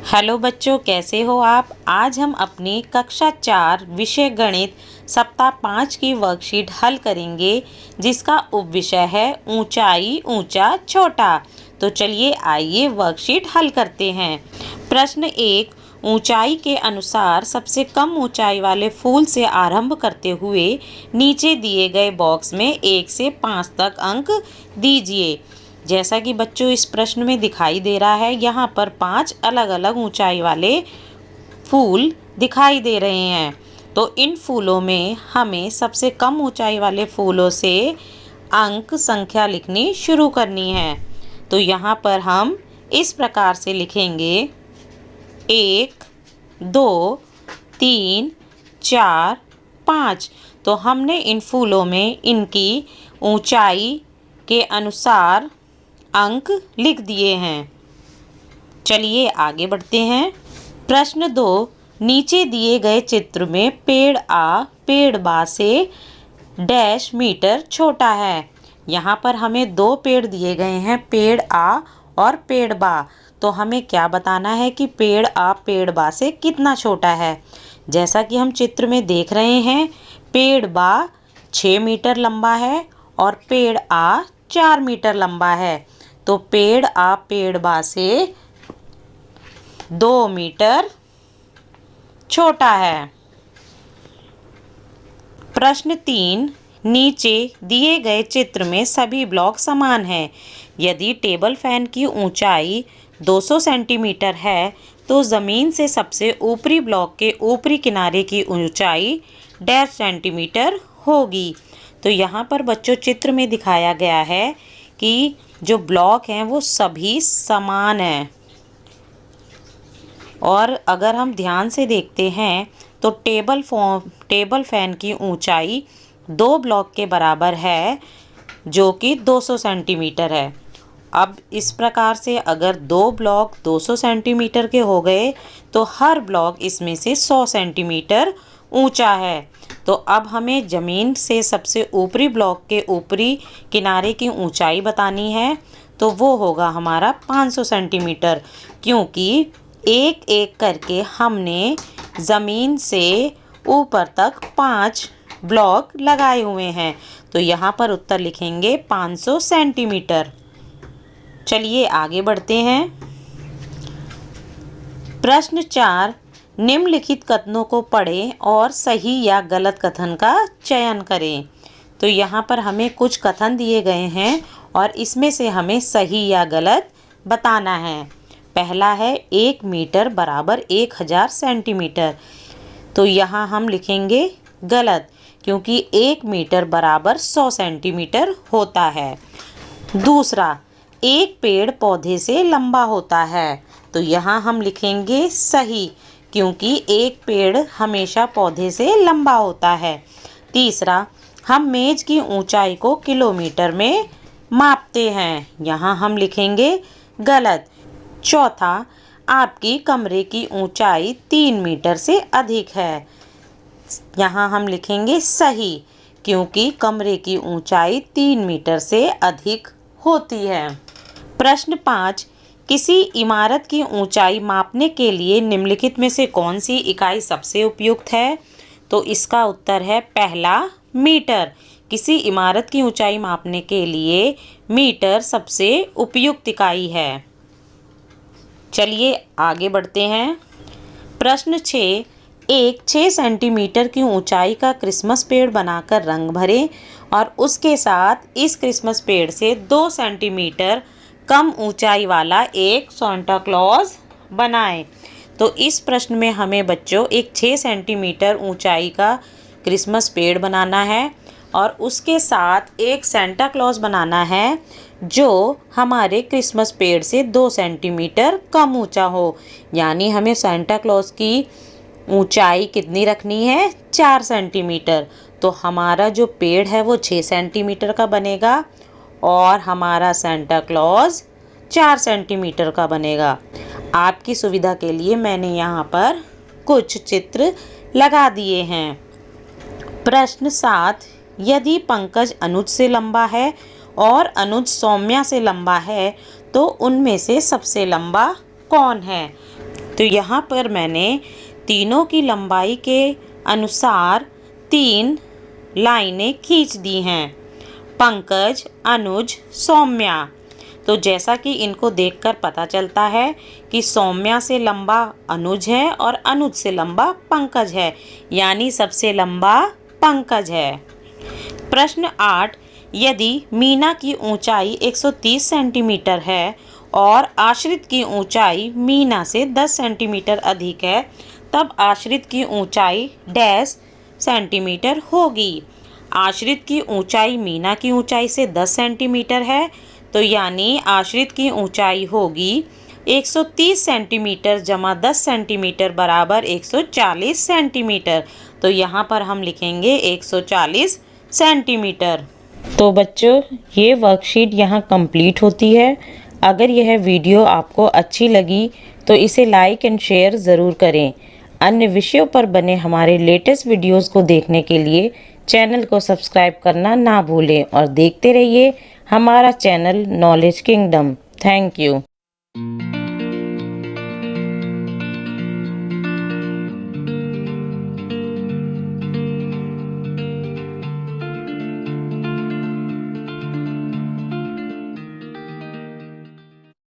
Hello बच्चों, कैसे हो आप। आज हम अपनी कक्षा 4 विषय गणित सप्ताह 5 की वर्कशीट हल करेंगे, जिसका उपविषय है ऊंचाई ऊंचा छोटा। तो चलिए आइए वर्कशीट हल करते हैं। प्रश्न 1, ऊंचाई के अनुसार सबसे कम ऊंचाई वाले फूल से आरंभ करते हुए नीचे दिए गए बॉक्स में 1 से 5 तक अंक दीजिए। जैसा कि बच्चों इस प्रश्न में दिखाई दे रहा है, यहाँ पर 5 अलग अलग ऊंचाई वाले फूल दिखाई दे रहे हैं। तो इन फूलों में हमें सबसे कम ऊंचाई वाले फूलों से अंक संख्या लिखनी शुरू करनी है। तो यहाँ पर हम इस प्रकार से लिखेंगे 1, 2, 3, 4, 5। तो हमने इन फूलों में इनकी ऊंचाई के अनुसार अंक लिख दिए हैं। चलिए आगे बढ़ते हैं। प्रश्न 2, नीचे दिए गए चित्र में पेड़ आ पेड़ बा से डैश मीटर छोटा है। यहाँ पर हमें 2 पेड़ दिए गए हैं, पेड़ आ और पेड़ बा। तो हमें क्या बताना है कि पेड़ आ पेड़ बा से कितना छोटा है। जैसा कि हम चित्र में देख रहे हैं, पेड़ बा 6 मीटर लंबा है और पेड़ आ 4 मीटर लंबा है। तो पेड़ आ पेड़ बा से 2 मीटर छोटा है। प्रश्न 3, नीचे दिए गए चित्र में सभी ब्लॉक समान हैं। यदि टेबल फैन की ऊंचाई 200 सेंटीमीटर है तो ज़मीन से सबसे ऊपरी ब्लॉक के ऊपरी किनारे की ऊंचाई डैश सेंटीमीटर होगी। तो यहाँ पर बच्चों चित्र में दिखाया गया है कि जो ब्लॉक हैं वो सभी समान हैं। और अगर हम ध्यान से देखते हैं तो टेबल फैन की ऊंचाई 2 ब्लॉक के बराबर है, जो कि 200 सेंटीमीटर है। अब इस प्रकार से अगर 2 ब्लॉक 200 सेंटीमीटर के हो गए तो हर ब्लॉक इसमें से 100 सेंटीमीटर ऊंचा है। तो अब हमें ज़मीन से सबसे ऊपरी ब्लॉक के ऊपरी किनारे की ऊंचाई बतानी है। तो वो होगा हमारा 500 सेंटीमीटर, क्योंकि एक एक करके हमने ज़मीन से ऊपर तक 5 ब्लॉक लगाए हुए हैं। तो यहाँ पर उत्तर लिखेंगे 500 सेंटीमीटर। चलिए आगे बढ़ते हैं। प्रश्न 4, निम्नलिखित कथनों को पढ़ें और सही या गलत कथन का चयन करें। तो यहाँ पर हमें कुछ कथन दिए गए हैं और इसमें से हमें सही या गलत बताना है। पहला है 1 मीटर बराबर 1000 सेंटीमीटर। तो यहाँ हम लिखेंगे गलत, क्योंकि 1 मीटर बराबर 100 सेंटीमीटर होता है। दूसरा, एक पेड़ पौधे से लंबा होता है। तो यहाँ हम लिखेंगे सही, क्योंकि एक पेड़ हमेशा पौधे से लंबा होता है। तीसरा, हम मेज की ऊंचाई को किलोमीटर में मापते हैं। यहाँ हम लिखेंगे गलत। चौथा, आपकी कमरे की ऊंचाई 3 मीटर से अधिक है। यहाँ हम लिखेंगे सही, क्योंकि कमरे की ऊंचाई 3 मीटर से अधिक होती है। प्रश्न 5, किसी इमारत की ऊंचाई मापने के लिए निम्नलिखित में से कौन सी इकाई सबसे उपयुक्त है। तो इसका उत्तर है पहला, मीटर। किसी इमारत की ऊंचाई मापने के लिए मीटर सबसे उपयुक्त इकाई है। चलिए आगे बढ़ते हैं। प्रश्न 6, एक 6 सेंटीमीटर की ऊंचाई का क्रिसमस पेड़ बनाकर रंग भरें और उसके साथ इस क्रिसमस पेड़ से 2 सेंटीमीटर कम ऊंचाई वाला एक सांता क्लॉज बनाएं। तो इस प्रश्न में हमें बच्चों एक 6 सेंटीमीटर ऊंचाई का क्रिसमस पेड़ बनाना है और उसके साथ एक सांता क्लॉज बनाना है जो हमारे क्रिसमस पेड़ से 2 सेंटीमीटर कम ऊंचा हो। यानी हमें सांता क्लॉज की ऊंचाई कितनी रखनी है, 4 सेंटीमीटर। तो हमारा जो पेड़ है वो 6 सेंटीमीटर का बनेगा और हमारा सांता क्लॉज 4 सेंटीमीटर का बनेगा। आपकी सुविधा के लिए मैंने यहाँ पर कुछ चित्र लगा दिए हैं। प्रश्न 7, यदि पंकज अनुज से लंबा है और अनुज सौम्या से लंबा है तो उनमें से सबसे लंबा कौन है। तो यहाँ पर मैंने तीनों की लंबाई के अनुसार 3 लाइनें खींच दी हैं। पंकज, अनुज, सौम्या। तो जैसा कि इनको देखकर पता चलता है कि सौम्या से लंबा अनुज है और अनुज से लंबा पंकज है, यानी सबसे लंबा पंकज है। प्रश्न 8, यदि मीना की ऊंचाई 130 सेंटीमीटर है और आश्रित की ऊंचाई मीना से 10 सेंटीमीटर अधिक है, तब आश्रित की ऊंचाई डैश सेंटीमीटर होगी। आश्रित की ऊंचाई मीना की ऊंचाई से 10 सेंटीमीटर है, तो यानी आश्रित की ऊंचाई होगी 130 सेंटीमीटर जमा 10 सेंटीमीटर बराबर 140 सेंटीमीटर। तो यहाँ पर हम लिखेंगे 140 सेंटीमीटर। तो बच्चों, ये वर्कशीट यहाँ कंप्लीट होती है। अगर यह वीडियो आपको अच्छी लगी तो इसे लाइक एंड शेयर ज़रूर करें। अन्य विषयों पर बने हमारे लेटेस्ट वीडियोस को देखने के लिए चैनल को सब्सक्राइब करना ना भूलें और देखते रहिए हमारा channel knowledge kingdom. Thank you.